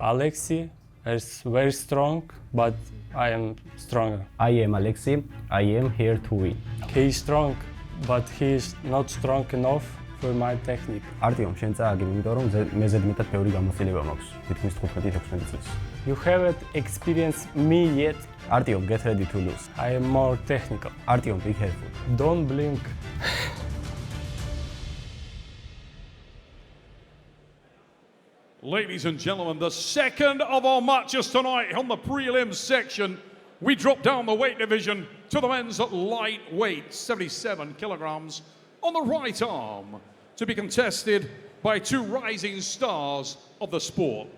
Aleksi is very strong, but I am stronger. I am Aleksi. I am here to win. He is strong, but he is not strong enough for my technique. Artem, შენ წააგებ, იმიტომ რომ მე ზედმეტად ბევრი გამოცდილება მაქვს. თითქმის 15-16 წლის. You haven't experienced me yet. Artem, get ready to lose. I am more technical. Artem, be careful. Don't blink. Ladies and gentlemen, the second of our matches tonight on the prelims section. We drop down the weight division to the men's lightweight, 77 kilograms, on the right arm, to be contested by two rising stars of the sport.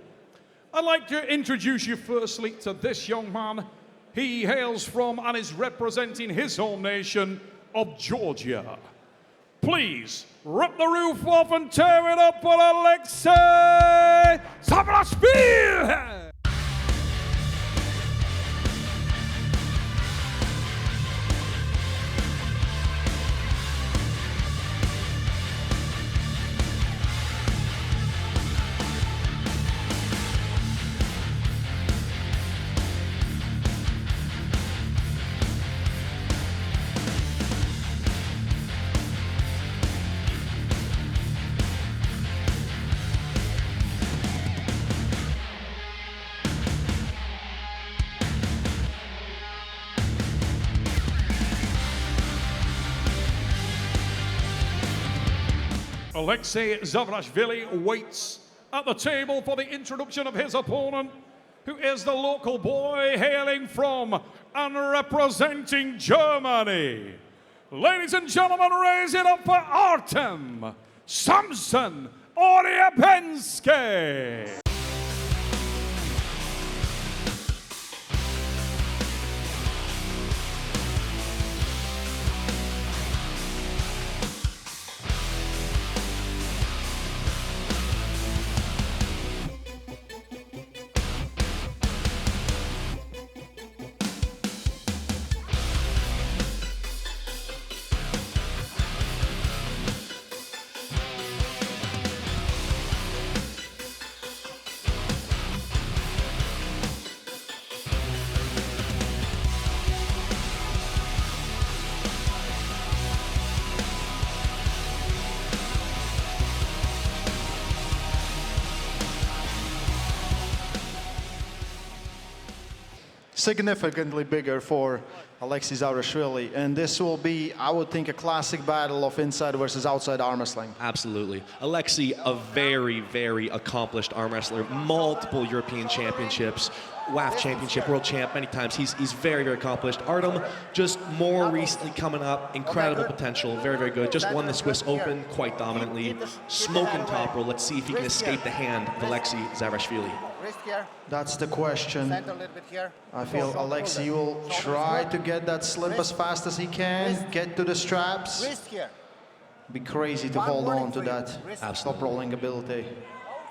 I'd like to introduce you firstly to this young man. He hails from and is representing his home nation of Georgia. Please rip the roof off and tear it up for Aleksi Zavrashvili! Aleksi Zavrashvili waits at the table for the introduction of his opponent, who is the local boy hailing from and representing Germany. Ladies and gentlemen, raise it up for Artem, Samson, Oriepenski. Significantly bigger for Aleksi Zavrashvili, and this will be, I would think, a classic battle of inside versus outside arm wrestling. Absolutely. Aleksi, a very, very accomplished arm wrestler, multiple European championships, WAF championship, world champ many times. He's very, very accomplished. Artem, just more recently coming up, incredible potential, very, very good. Just won the Swiss Open quite dominantly. Smoking top roll. Let's see if he can escape the hand of Aleksi Zavrashvili. That's the question. I feel Aleksi will try to get that slip as fast as he can, get to the straps. Be crazy to hold on to that top rolling ability.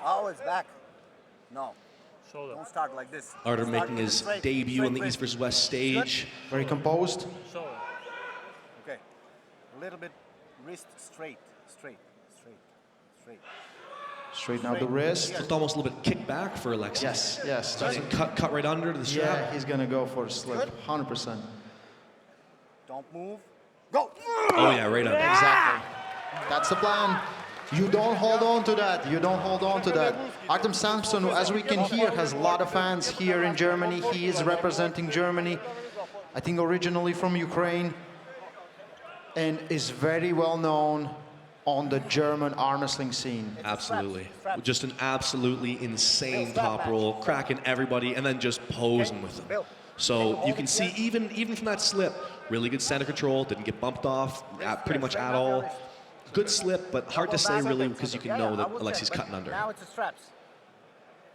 Oh, it's back. No. Don't start like this. Artem making his debut on the East vs. West stage. Very composed. Okay. A little bit wrist straight. Straight. Straighten out the wrist. Looked almost a little bit kick back for Aleksi. Yes. Doesn't cut right under to the strap. Yeah, he's gonna go for a slip, 100%. Don't move. Go! Oh yeah, right under. Exactly. That's the plan. You don't hold on to that. You don't hold on to that. Artem Samson, as we can hear, has a lot of fans here in Germany. He is representing Germany, I think originally from Ukraine, and is very well known on the German arm wrestling scene. Absolutely. Just an absolutely insane top roll, cracking everybody, and then just posing with them. So you can see, even from that slip, really good center control, didn't get bumped off pretty much at all. Good slip, but hard to say really because you can know that Aleksi's cutting under. Now it's the straps.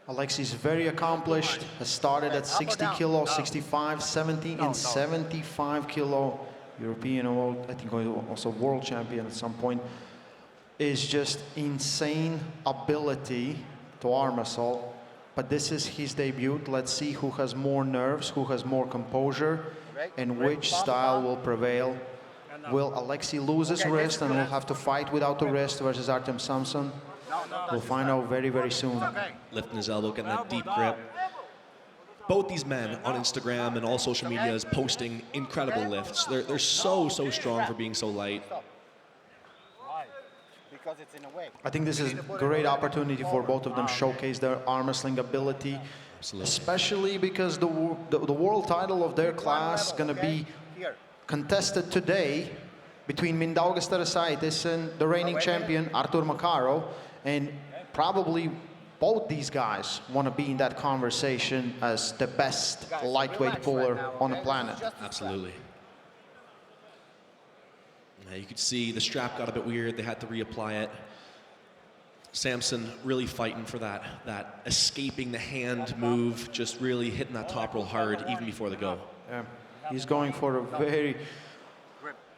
Aleksi's very accomplished, has started at 60 kilo, 65, 70, and 75 kilo. European, I think also world champion at some point. Is just insane ability to arm wrestle, but this is his debut. Let's see who has more nerves, who has more composure, and which style will prevail. Will Aleksi lose his wrist and will have to fight without the wrist versus Artem Samson? We'll find out very, very soon. Lifting his elbow, getting that deep grip. Both these men on Instagram and all social media is posting incredible lifts. They're so strong for being so light. Because it's in a way. I think this is a great opportunity for both of them to showcase their arm wrestling ability. Absolutely. Especially because the world title of their class is going to be contested today between Mindaugas Tarasaitis and the reigning champion Artur Makaro, and probably both these guys want to be in that conversation as the best lightweight puller on the planet. Absolutely. Now you could see the strap got a bit weird. They had to reapply it. Samson really fighting for that escaping the hand move, just really hitting that top roll hard even before the go. Yeah. He's going for a very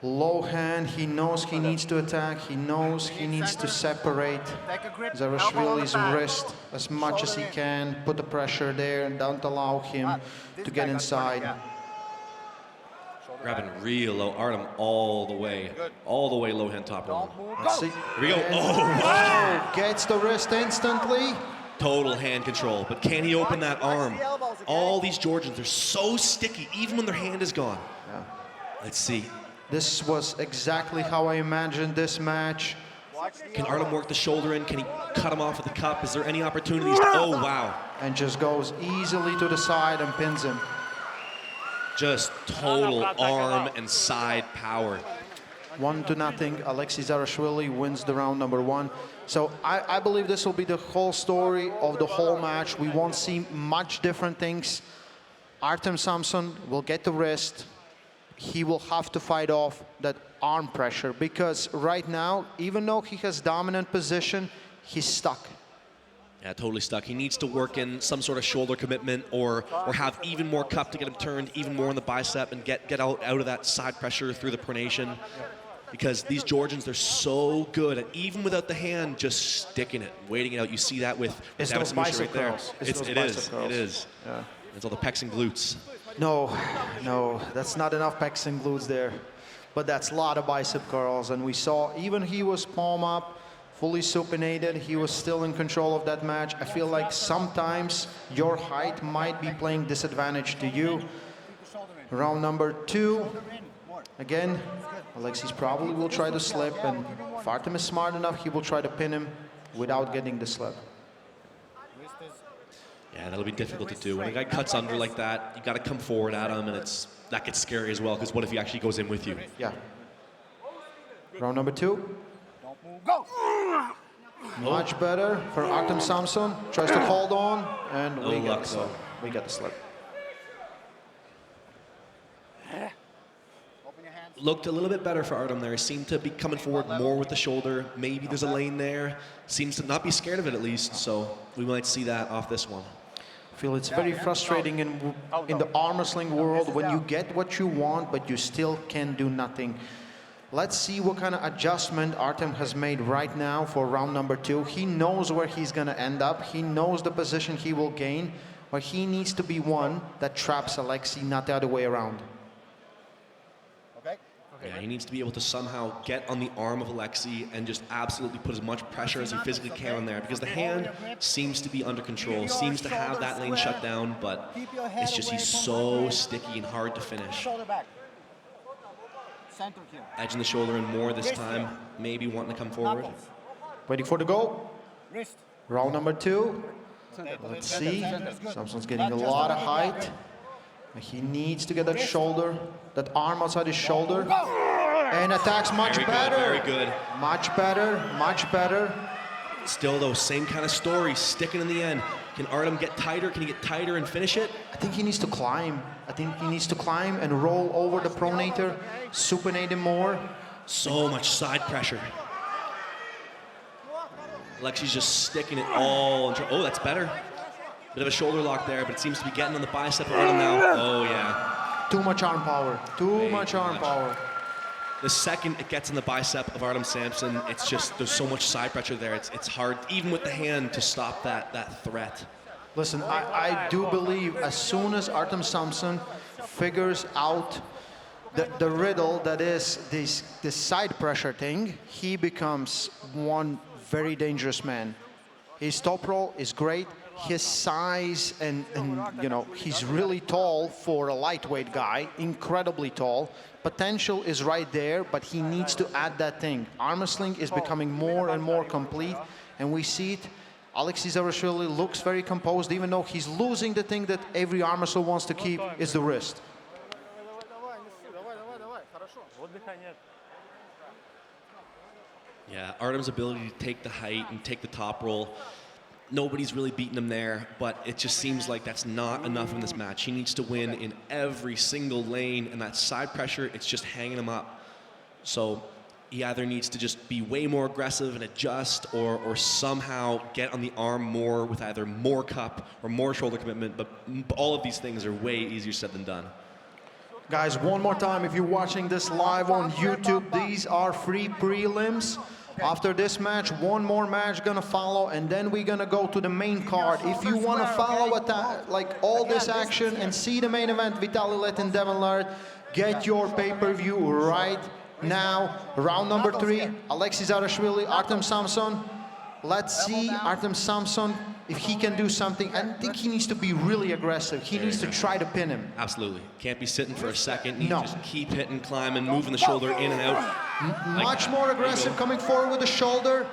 low hand. He knows he needs to attack. He knows he needs to separate Zavrashvili's wrist as much as he can, put the pressure there and don't allow him to get inside. Grabbing real low. Artem all the way low hand top roll. Let's see. Here we go. Oh, wow. Gets the wrist instantly. Total hand control, but can he open that arm? All these Georgians, they're so sticky, even when their hand is gone. Yeah. Let's see. This was exactly how I imagined this match. Can Artem work the shoulder in? Can he cut him off with the cup? Is there any opportunities? Oh, wow. And just goes easily to the side and pins him. Just total arm and side power. 1-0. Aleksi Zavrashvili wins the round number 1. So I believe this will be the whole story of the whole match. We won't see much different things. Artem Samson will get the wrist. He will have to fight off that arm pressure because right now, even though he has dominant position, he's stuck. Yeah, totally stuck. He needs to work in some sort of shoulder commitment or have even more cup to get him turned even more in the bicep and get out of that side pressure through the pronation. Because these Georgians, they're so good at, even without the hand, just sticking it, waiting it out. You see that with those bicep right there. curls. It is. Yeah. It's all the pecs and glutes. No, that's not enough pecs and glutes there. But that's a lot of bicep curls. And we saw even he was palm up, fully supinated. He was still in control of that match. I feel like sometimes your height might be playing disadvantage to you. Round number 2. Again, Aleksi's probably will try to slip, and if Artem is smart enough, he will try to pin him without getting the slip. Yeah, that'll be difficult to do. When a guy cuts under like that, you got to come forward at him, and that gets scary as well, because what if he actually goes in with you? Yeah. Round number 2. Go! Much better for Artem Samson. Tries to hold on, and we get the slip. We get the slip. Looked a little bit better for Artem there. Seemed to be coming forward more with the shoulder. Maybe there's a lane there. Seems to not be scared of it at least, so we might see that off this one. I feel it's very frustrating in the arm wrestling world when you get what you want, but you still can do nothing. Let's see what kind of adjustment Artem has made right now for round number 2. He knows where he's going to end up. He knows the position he will gain, but he needs to be one that traps Aleksi, not the other way around. Yeah, he needs to be able to somehow get on the arm of Aleksi and just absolutely put as much pressure as he physically can on there, because the hand seems to be under control, seems to have that lane shut down, but it's just he's so sticky and hard to finish. Edging the shoulder in more this time, maybe wanting to come forward. Waiting for the goal. Round number 2. Let's see. Samson's getting a lot of height. He needs to get that shoulder, that arm outside his shoulder, and attacks much better. Very good. Much better, much better. Still though, same kind of story, sticking in the end. Can Artem get tighter? Can he get tighter and finish it? I think he needs to climb. I think he needs to climb and roll over the pronator, supinate him more. So much side pressure. Aleksi's just sticking it all. Oh, that's better. Bit of a shoulder lock there, but it seems to be getting on the bicep of Artem now. Oh, yeah. Too much arm power. Too much arm power. The second it gets in the bicep of Artem Samson, it's just, there's so much side pressure there. It's hard, even with the hand, to stop that threat. Listen, I do believe as soon as Artem Samson figures out the riddle that is this side pressure thing, he becomes one very dangerous man. His top roll is great. His size and you know, he's really tall for a lightweight guy, incredibly tall. Potential is right there, but he needs to add that thing. Arm wrestling is becoming more and more complete, and we see it. Aleksi Zavrashvili looks very composed, even though he's losing the thing that every arm wrestler wants to keep, is the wrist. Yeah, Artem's ability to take the height and take the top roll, nobody's really beaten him there, but it just seems like that's not enough in this match. He needs to win in every single lane, and that side pressure, it's just hanging him up. So he either needs to just be way more aggressive and adjust, or somehow get on the arm more with either more cup or more shoulder commitment, but all of these things are way easier said than done. Guys, one more time, if you're watching this live on YouTube, these are free prelims. After this match, one more match gonna follow, and then we're gonna go to the main card. If you wanna follow like all this action and see the main event, Vitaly Letin, Devon Laird, get your pay-per-view right now. Round number 3, Aleksi Zavrashvili, Artem Samson. Let's see Artem Samson if he can do something. I think he needs to be really aggressive. He needs to try to pin him. Absolutely. Can't be sitting for a second. Need to just keep hitting, climbing, moving the shoulder in and out. Much more aggressive, coming forward with the shoulder.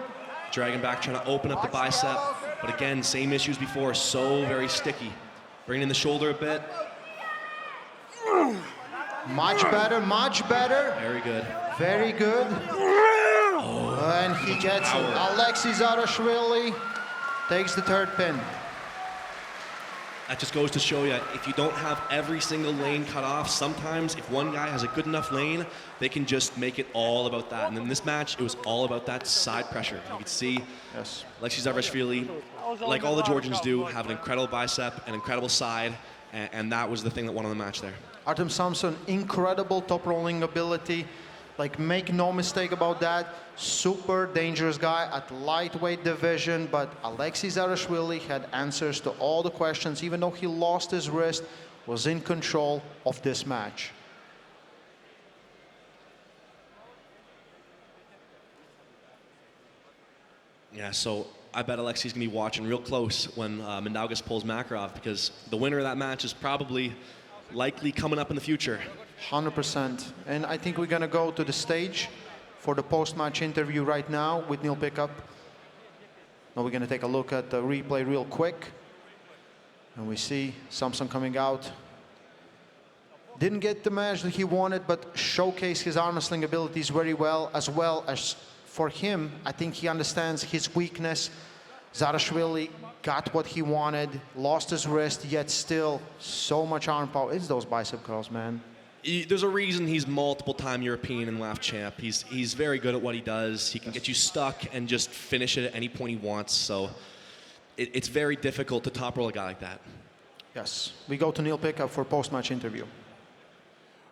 Dragging back, trying to open up the bicep. But again, same issues before, so very sticky. Bringing in the shoulder a bit. Much better, much better. Very good. Very good. And he gets it. Aleksi Zavrashvili takes the third pin. That just goes to show you, if you don't have every single lane cut off, sometimes if one guy has a good enough lane, they can just make it all about that. And in this match, it was all about that side pressure. You could see Aleksi Zavrashvili, like all the Georgians do, have an incredible bicep, an incredible side, and that was the thing that won on the match there. Artem Samson, incredible top rolling ability. Like, make no mistake about that. Super dangerous guy at lightweight division, but Aleksi Zavrashvili had answers to all the questions, even though he lost his wrist, was in control of this match. Yeah, so I bet Aleksi's gonna be watching real close when Mindaugas pulls Makarov, because the winner of that match is probably likely coming up in the future. 100%. And I think we're gonna go to the stage for the post-match interview right now with Neil Pickup. Now we're gonna take a look at the replay real quick. And we see Samson coming out. Didn't get the match that he wanted, but showcased his arm wrestling abilities very well, as for him, I think he understands his weakness. Zavrashvili got what he wanted, lost his wrist, yet still so much arm power. It's those bicep curls, man. There's a reason he's multiple-time European and WAF champ. He's very good at what he does. He can get you stuck and just finish it at any point he wants. So it's very difficult to top roll a guy like that. Yes. We go to Neil Pickup for post-match interview.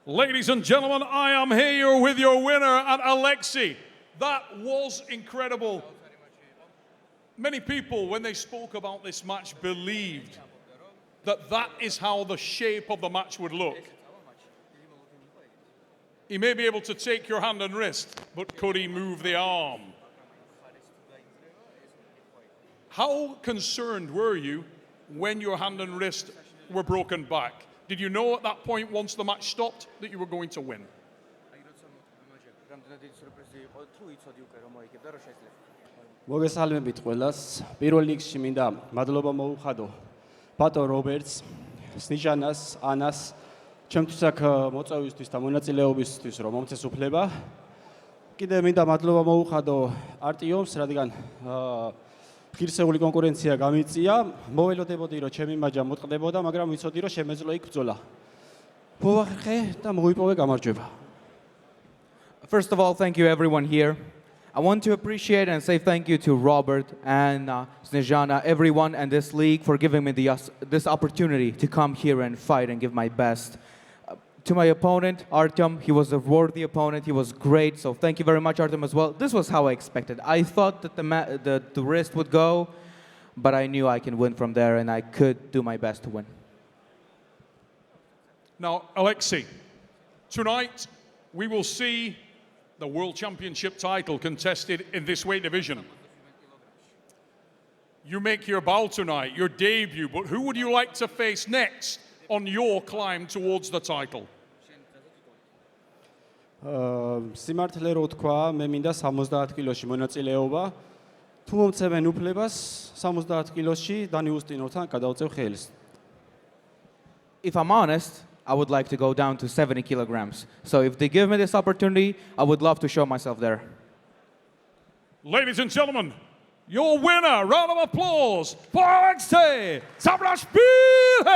Ladies and gentlemen, I am here with your winner, and Aleksi. That was incredible. Many people, when they spoke about this match, believed that that is how the shape of the match would look. He may be able to take your hand and wrist, but could he move the arm? How concerned were you when your hand and wrist were broken back? Did you know at that point, once the match stopped, that you were going to win? მოგესალმებით ყველას. პირველ რიგში მინდა მადლობა მოუხადო ბატონ რობერტს, სნიჟანას, ანას, ჩემთვის აქ მოწვევისთვის და მონაწილეობისთვის, რომ მომცეს უფლება. კიდევ მინდა მადლობა მოუხადო არტიომს, რადგან ღირსეული კონკურენცია გამიწია. მოველოდებოდი, რომ ჩემი მაჯა მოტყდებოდა, მაგრამ ვიცოდი, რომ შემეძლო იქ ბრძოლა. მოვახერხე და მოვიპოვე გამარჯვება. First of all, thank you everyone here. I want to appreciate and say thank you to Robert and Snezhana, everyone and this league for giving me this opportunity to come here and fight and give my best. To my opponent, Artem, he was a worthy opponent. He was great, so thank you very much, Artem, as well. This was how I expected. I thought that the wrist would go, but I knew I can win from there, and I could do my best to win. Now, Aleksi, tonight we will see the World Championship title contested in this weight division. You make your bow tonight, your debut, but who would you like to face next on your climb towards the title? სიმართლე რო თქვა, მე მინდა 70 კილოში მონაწილეობა. თუ მომწევენ უფლებას 70 კილოში დანი უსტინოვთან გადავწევ ხელს. If I'm honest, I would like to go down to 70 kilograms. So if they give me this opportunity, I would love to show myself there. Ladies and gentlemen, your winner, round of applause for Aleksi Zavrashvili!